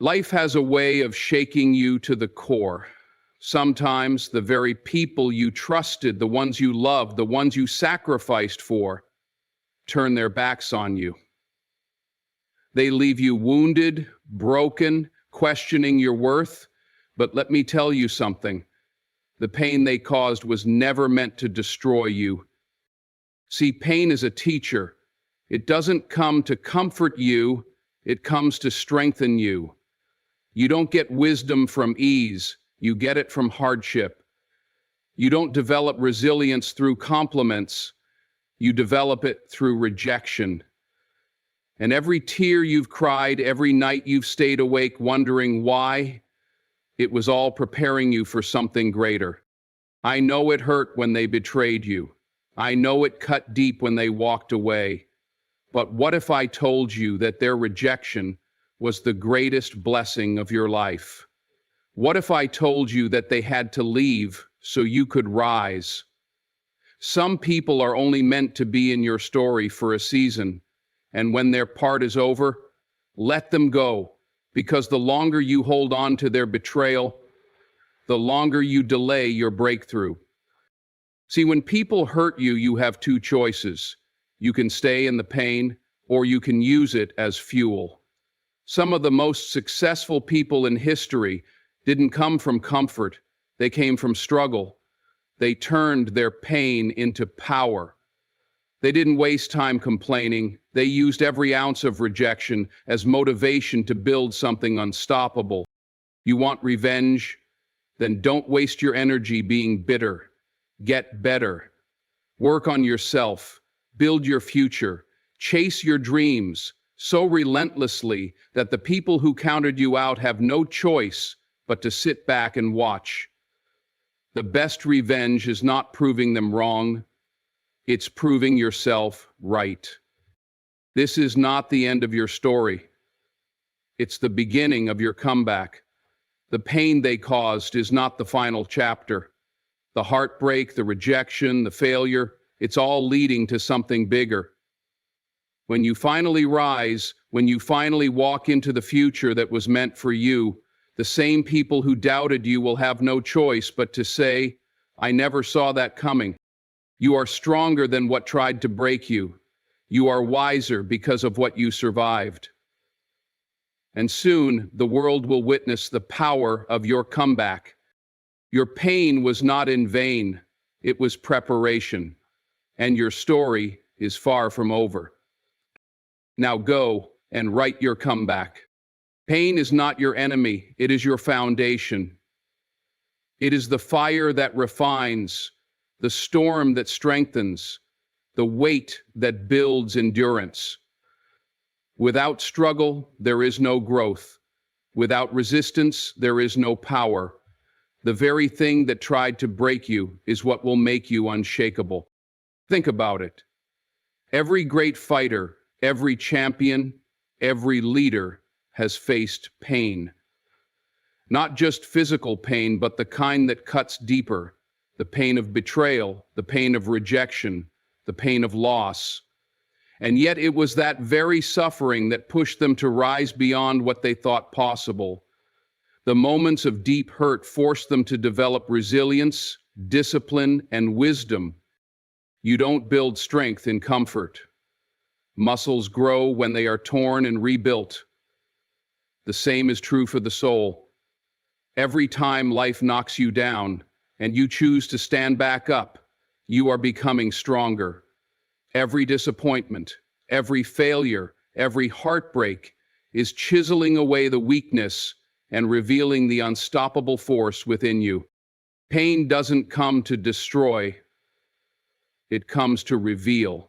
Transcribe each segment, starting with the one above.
Life has a way of shaking you to the core. Sometimes the very people you trusted, the ones you loved, the ones you sacrificed for, turn their backs on you. They leave you wounded, broken, questioning your worth. But let me tell you something. The pain they caused was never meant to destroy you. See, pain is a teacher. It doesn't come to comfort you, it comes to strengthen you. You don't get wisdom from ease, you get it from hardship. You don't develop resilience through compliments, you develop it through rejection. And every tear you've cried, every night you've stayed awake wondering why, it was all preparing you for something greater. I know it hurt when they betrayed you. I know it cut deep when they walked away. But what if I told you that their rejection was the greatest blessing of your life? What if I told you that they had to leave so you could rise? Some people are only meant to be in your story for a season, and when their part is over, let them go, because the longer you hold on to their betrayal, the longer you delay your breakthrough. See, when people hurt you, you have two choices. You can stay in the pain, or you can use it as fuel. Some of the most successful people in history didn't come from comfort, they came from struggle. They turned their pain into power. They didn't waste time complaining, they used every ounce of rejection as motivation to build something unstoppable. You want revenge? Then don't waste your energy being bitter. Get better. Work on yourself. Build your future. Chase your dreams so relentlessly that the people who counted you out have no choice but to sit back and watch. The best revenge is not proving them wrong. It's proving yourself right. This is not the end of your story. It's the beginning of your comeback. The pain they caused is not the final chapter. The heartbreak, the rejection, the failure, it's all leading to something bigger. When you finally rise, when you finally walk into the future that was meant for you, the same people who doubted you will have no choice but to say, "I never saw that coming." You are stronger than what tried to break you. You are wiser because of what you survived. And soon, the world will witness the power of your comeback. Your pain was not in vain. It was preparation. And your story is far from over. Now go and write your comeback. Pain is not your enemy. It is your foundation. It is the fire that refines, the storm that strengthens, the weight that builds endurance. Without struggle, there is no growth. Without resistance, there is no power. The very thing that tried to break you is what will make you unshakable. Think about it. Every great fighter, every champion, every leader has faced pain. Not just physical pain, but the kind that cuts deeper. The pain of betrayal, the pain of rejection, the pain of loss. And yet it was that very suffering that pushed them to rise beyond what they thought possible. The moments of deep hurt forced them to develop resilience, discipline, and wisdom. You don't build strength in comfort. Muscles grow when they are torn and rebuilt. The same is true for the soul. Every time life knocks you down and you choose to stand back up, you are becoming stronger. Every disappointment, every failure, every heartbreak is chiseling away the weakness and revealing the unstoppable force within you. Pain doesn't come to destroy, it comes to reveal.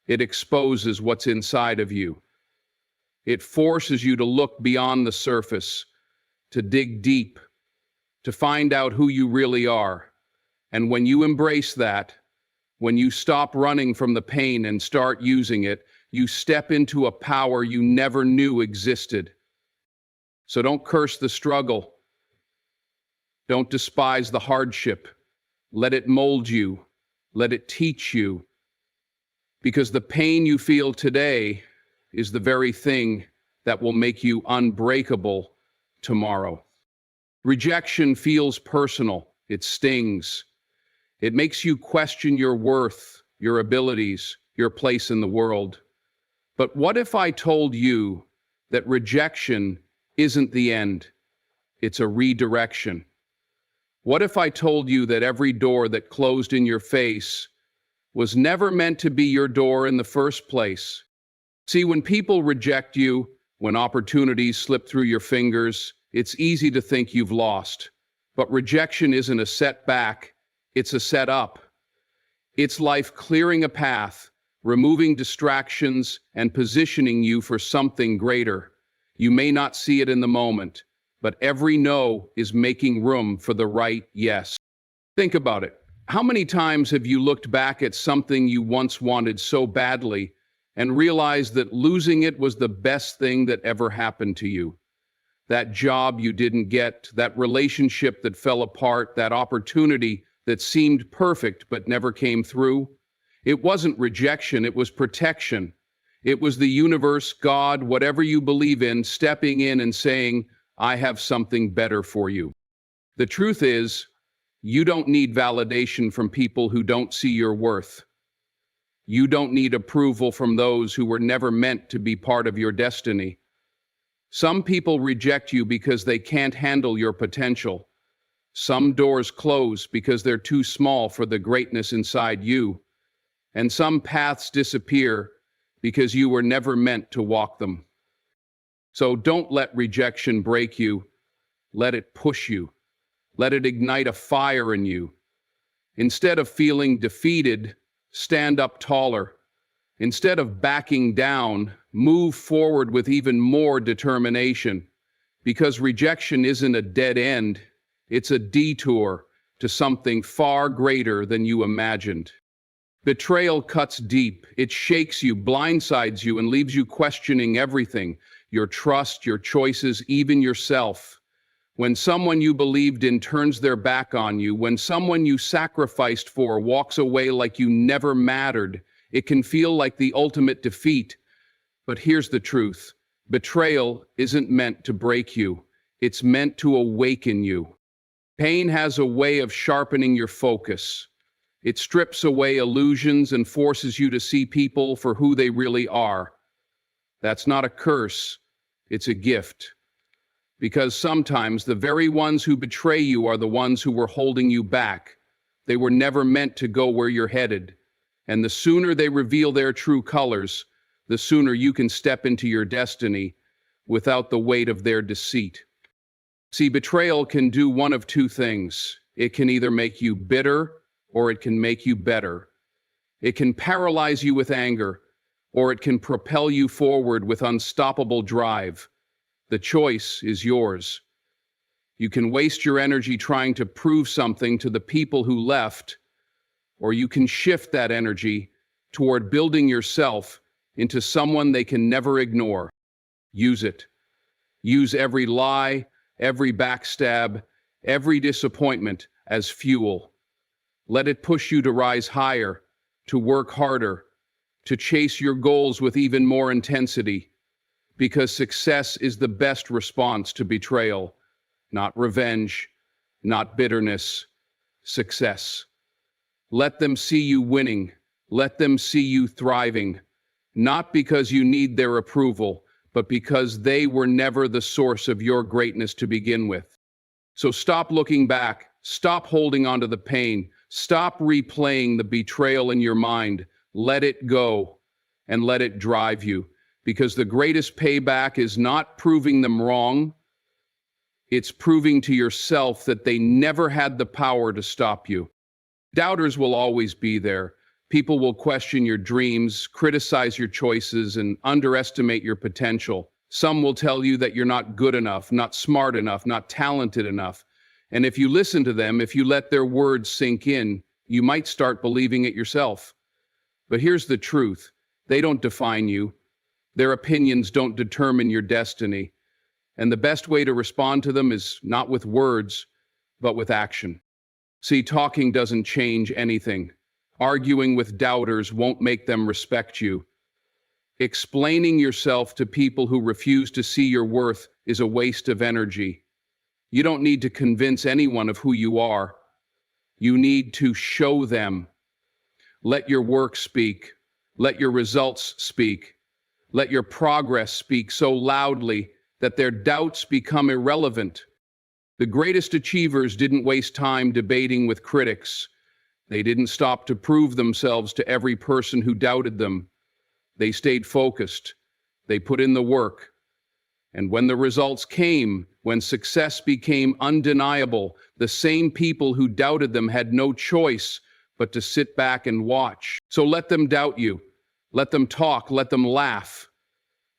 It exposes what's inside of you. It forces you to look beyond the surface, to dig deep, to find out who you really are. And when you embrace that, when you stop running from the pain and start using it, you step into a power you never knew existed. So don't curse the struggle. Don't despise the hardship. Let it mold you. Let it teach you. Because the pain you feel today is the very thing that will make you unbreakable tomorrow. Rejection feels personal. It stings. It makes you question your worth, your abilities, your place in the world. But what if I told you that rejection isn't the end? It's a redirection. What if I told you that every door that closed in your face was never meant to be your door in the first place? See, when people reject you, when opportunities slip through your fingers, it's easy to think you've lost. But rejection isn't a setback, it's a setup. It's life clearing a path, removing distractions, and positioning you for something greater. You may not see it in the moment, but every no is making room for the right yes. Think about it. How many times have you looked back at something you once wanted so badly and realized that losing it was the best thing that ever happened to you? That job you didn't get, that relationship that fell apart, that opportunity that seemed perfect but never came through? It wasn't rejection, it was protection. It was the universe, God, whatever you believe in, stepping in and saying, I have something better for you. The truth is, you don't need validation from people who don't see your worth. You don't need approval from those who were never meant to be part of your destiny. Some people reject you because they can't handle your potential. Some doors close because they're too small for the greatness inside you. And some paths disappear because you were never meant to walk them. So don't let rejection break you. Let it push you. Let it ignite a fire in you. Instead of feeling defeated, stand up taller. Instead of backing down, move forward with even more determination. Because rejection isn't a dead end, it's a detour to something far greater than you imagined. Betrayal cuts deep. It shakes you, blindsides you, and leaves you questioning everything, your trust, your choices, even yourself. When someone you believed in turns their back on you, when someone you sacrificed for walks away like you never mattered, it can feel like the ultimate defeat. But here's the truth. Betrayal isn't meant to break you. It's meant to awaken you. Pain has a way of sharpening your focus. It strips away illusions and forces you to see people for who they really are. That's not a curse. It's a gift. Because sometimes the very ones who betray you are the ones who were holding you back. They were never meant to go where you're headed. And the sooner they reveal their true colors, the sooner you can step into your destiny without the weight of their deceit. See, betrayal can do one of two things. It can either make you bitter or it can make you better. It can paralyze you with anger, or it can propel you forward with unstoppable drive. The choice is yours. You can waste your energy trying to prove something to the people who left, or you can shift that energy toward building yourself into someone they can never ignore. Use it. Use every lie, every backstab, every disappointment as fuel. Let it push you to rise higher, to work harder, to chase your goals with even more intensity. Because success is the best response to betrayal. Not revenge, not bitterness, success. Let them see you winning. Let them see you thriving. Not because you need their approval, but because they were never the source of your greatness to begin with. So stop looking back. Stop holding on to the pain. Stop replaying the betrayal in your mind. Let it go and let it drive you. Because the greatest payback is not proving them wrong. It's proving to yourself that they never had the power to stop you. Doubters will always be there. People will question your dreams, criticize your choices, and underestimate your potential. Some will tell you that you're not good enough, not smart enough, not talented enough. And if you listen to them, if you let their words sink in, you might start believing it yourself. But here's the truth. They don't define you. Their opinions don't determine your destiny. And the best way to respond to them is not with words, but with action. See, talking doesn't change anything. Arguing with doubters won't make them respect you. Explaining yourself to people who refuse to see your worth is a waste of energy. You don't need to convince anyone of who you are. You need to show them. Let your work speak. Let your results speak. Let your progress speak so loudly that their doubts become irrelevant. The greatest achievers didn't waste time debating with critics. They didn't stop to prove themselves to every person who doubted them. They stayed focused. They put in the work. And when the results came, when success became undeniable, the same people who doubted them had no choice but to sit back and watch. So let them doubt you. Let them talk. Let them laugh.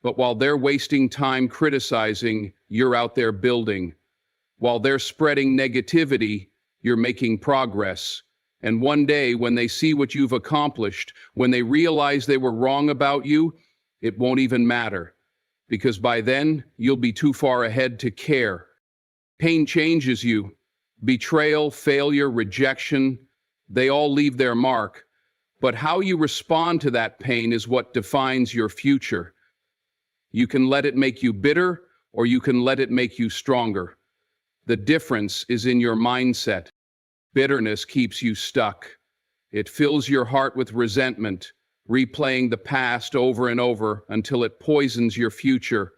But while they're wasting time criticizing, you're out there building. While they're spreading negativity, you're making progress. And one day, when they see what you've accomplished, when they realize they were wrong about you, it won't even matter. Because by then, you'll be too far ahead to care. Pain changes you. Betrayal, failure, rejection, they all leave their mark. But how you respond to that pain is what defines your future. You can let it make you bitter, or you can let it make you stronger. The difference is in your mindset. Bitterness keeps you stuck. It fills your heart with resentment, replaying the past over and over until it poisons your future.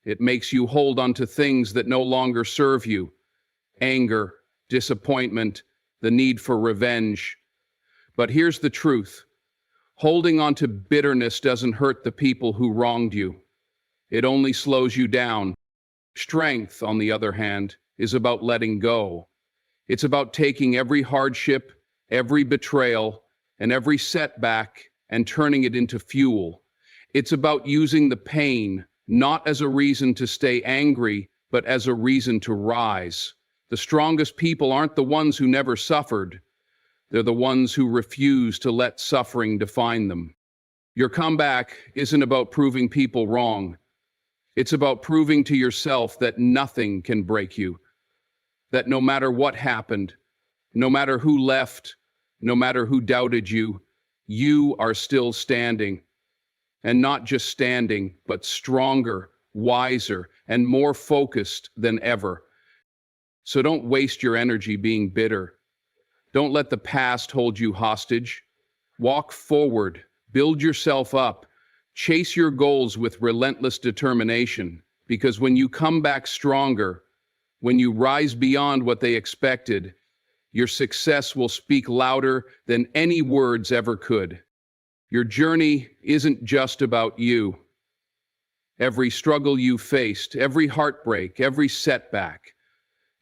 It makes you hold on to things that no longer serve you. Anger, disappointment, the need for revenge. But here's the truth. Holding on to bitterness doesn't hurt the people who wronged you. It only slows you down. Strength, on the other hand, is about letting go. It's about taking every hardship, every betrayal, and every setback and turning it into fuel. It's about using the pain, not as a reason to stay angry, but as a reason to rise. The strongest people aren't the ones who never suffered. They're the ones who refuse to let suffering define them. Your comeback isn't about proving people wrong. It's about proving to yourself that nothing can break you. That no matter what happened, no matter who left, no matter who doubted you, you are still standing. And not just standing, but stronger, wiser, and more focused than ever. So don't waste your energy being bitter. Don't let the past hold you hostage. Walk forward, build yourself up, chase your goals with relentless determination, because when you come back stronger, when you rise beyond what they expected, your success will speak louder than any words ever could. Your journey isn't just about you. Every struggle you faced, every heartbreak, every setback,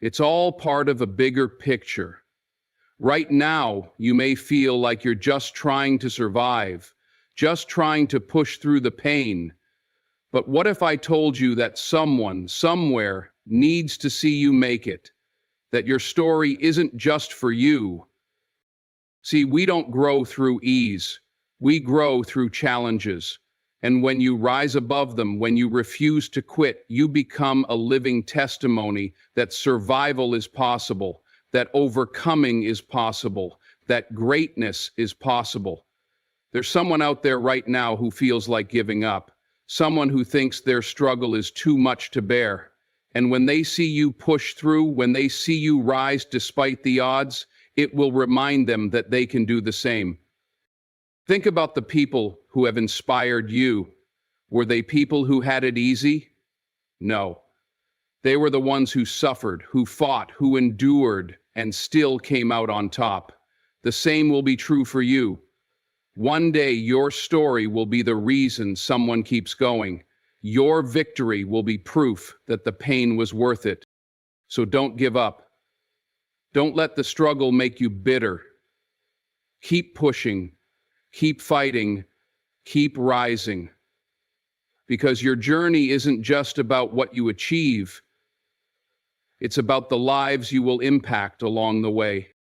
it's all part of a bigger picture. Right now, you may feel like you're just trying to survive, just trying to push through the pain. But what if I told you that someone, somewhere, needs to see you make it? That your story isn't just for you. See, we don't grow through ease. We grow through challenges. And when you rise above them, when you refuse to quit, you become a living testimony that survival is possible, that overcoming is possible, that greatness is possible. There's someone out there right now who feels like giving up, someone who thinks their struggle is too much to bear. And when they see you push through, when they see you rise despite the odds, it will remind them that they can do the same. Think about the people who have inspired you. Were they people who had it easy? No. They were the ones who suffered, who fought, who endured, and still came out on top. The same will be true for you. One day, your story will be the reason someone keeps going. Your victory will be proof that the pain was worth it. So don't give up. Don't let the struggle make you bitter. Keep pushing, keep fighting, keep rising. Because your journey isn't just about what you achieve. It's about the lives you will impact along the way.